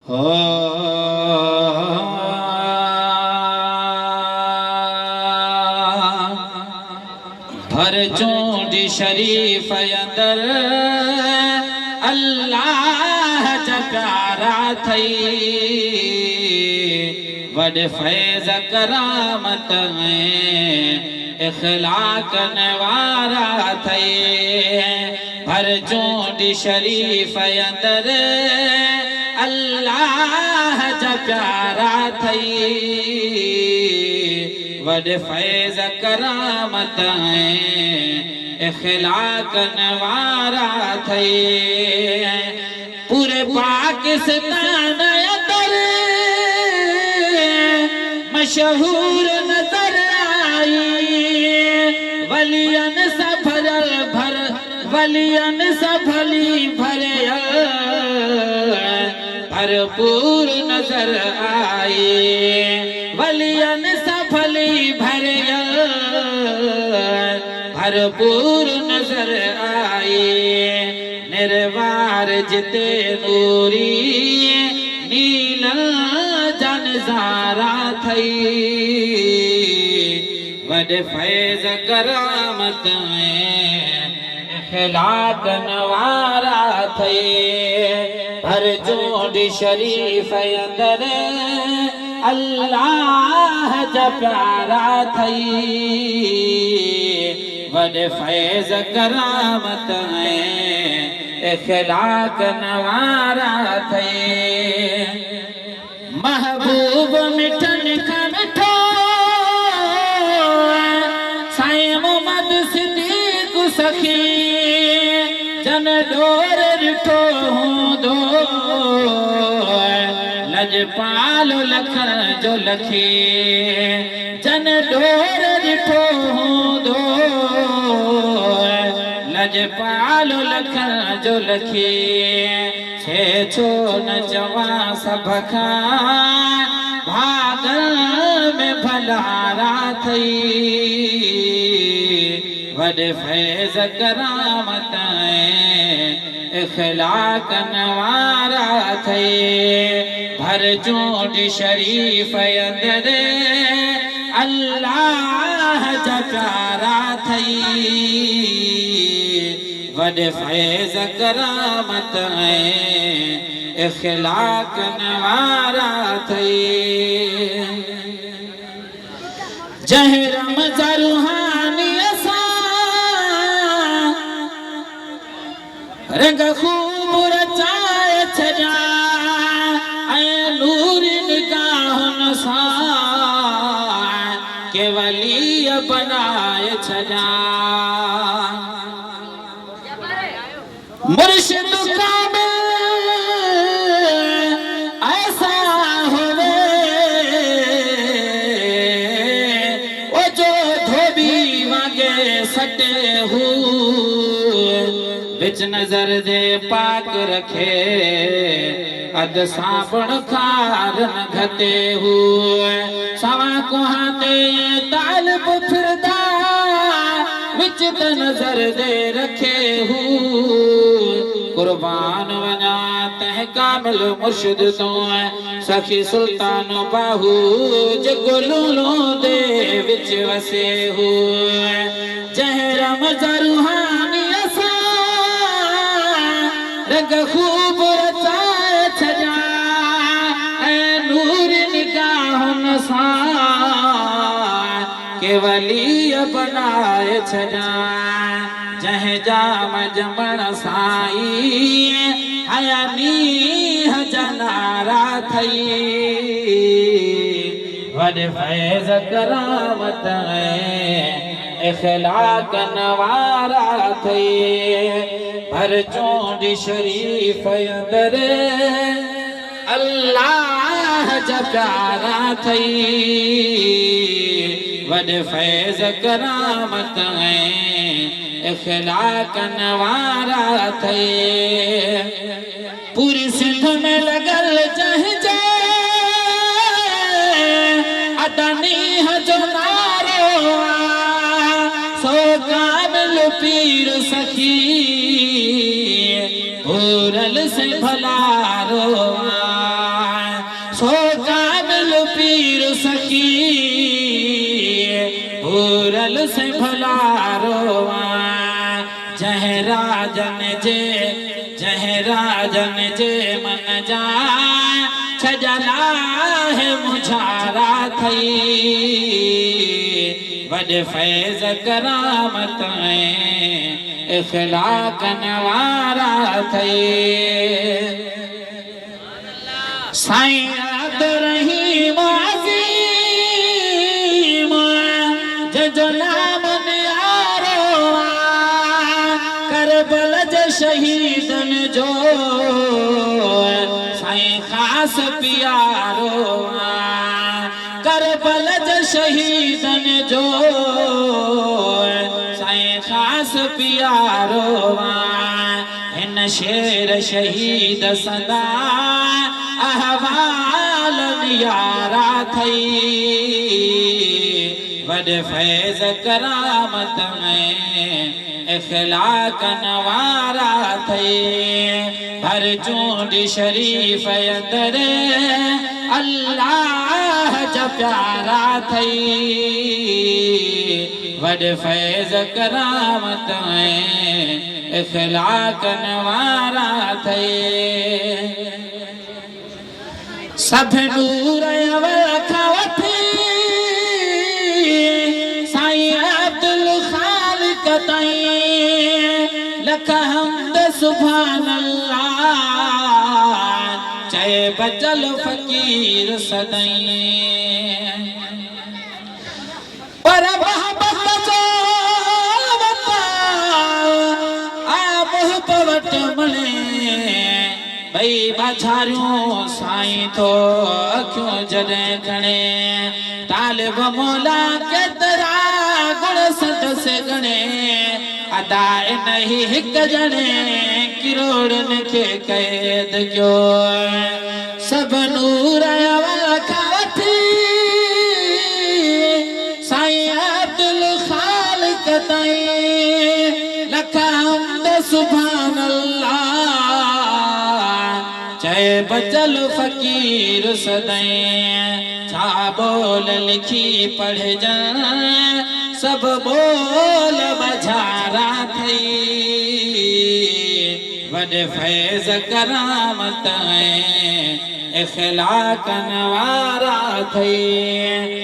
हो भर चूंडी शरीफ अंदर अल्लाह जा प्यारा थई वड फैज़ करामत इखलाक नवारा थई भर चूंडी शरीफ अंदर अल्लाह जा प्यारा थई वड फैज़ करामत इखलाक नवारा थई पूरे पाकिस्तान अंदर मशहूर नजर आई वलियन सा भरल भर वलियन सा भली भरल भरपूर नजर आई वलियन सा भली भरल भरपूर नजर आई निर्वार जिते नूरी नीलल जनजारा थई वड फैज़ करामत इखलाक नवारा थई भर चूंडी शरीफ अंदर अल्लाह जा प्यारा थई वड फैज़ करामत इखलाक नवारा थई महबूब मिठन का मिठो साईं मोहम्मद सिद्दीक़ सखी जन डोर रिठो हूंदो लजपाल लखन जो लखी जन डोर रिठो हूंदो लजपाल लखन जो लखी छे छो न चवा सब खां भागल में भलारा थई वड फैज़ करामत इखलाक नवारा थई भर चूंडी शरीफ अंदर अल्लाह जा प्यारा थई वड फैज़ करामत इखलाक नवारा थई जहरम जरूहानी असा रंग खूब रचाए छजा नूर निगाहन सा के वली बनाए छजा मुर्शिद कामिल ऐसा होवे ओ जो धोबी वागे सटे हु बिच नजर दे पाक रखे अद साबण खार न घते हुए सवा कुहाते तालिब फिरदा विच नजर दे रखे हु कुर्बान वना तह कामिल मुर्शिद तो सखी सुल्तान बाहू जगुलूलो दे विच वसे हु जहरम जरूहानी असा रंग खूब रचाए छजा नूर निगाहन सा के वली बनाए छजा जह जाम जमण साई हयानी जनारा थई वड फैज़ करामत इखलाक नवारा थई भर चूंडी शरीफ अंदर अल्लाह जा प्यारा थई वड फैज़ करामत इखलाक नवारा थई पूरी सिंध में लगल जह जे अदनी जो नारो सो कामिल पीर सखी भूरल से भला रोआ भलारो जह राजन जे मन जा छजला है मुझारा थई वॾे फैज़ करामत इखलाक नवारा थई साईं अब्दुर्रहीम अज़ीम जो नाम नियारो करबल जे शहीदन जो साईं ख़ास प्यारो करबल जे शहीदन जो साईं ख़ास प्यारो हिन शेर शहीद सदा अहवाल नियारा थई वॾे फैज़ करामत में इखलाक नवारा थई भर चूंड शरीफ अंदर अल्लाह जा प्यारा थई वॾे फैज़ करामत में इखलाक नवारा थई सब नूर अवल खां वठी साईं अब्दुल खालिक ताईं लख हम्द सुभान अल्लाह चए बचल फ़कीर सदाईं पर मोहब्बत जो वता आ मोहब्बत मले भई बाछारियूं साईं थो अखियूं जॾहिं खणे तालिब मौला केतिरा गुण संदसि गणे अदा इन ही हिकु ॼणे किरोड़नि खे क़ैद कयो सब नूर अवल खां वठी साईं अब्दुल खालिक ताईं लख हम्द सुभान अल्लाह चए बचल फ़कीर सदाईं छा बोल लिखी पढ़जन सब बोल बजारा थई वॾे फैज़ करामत इखलाक नवारा थई।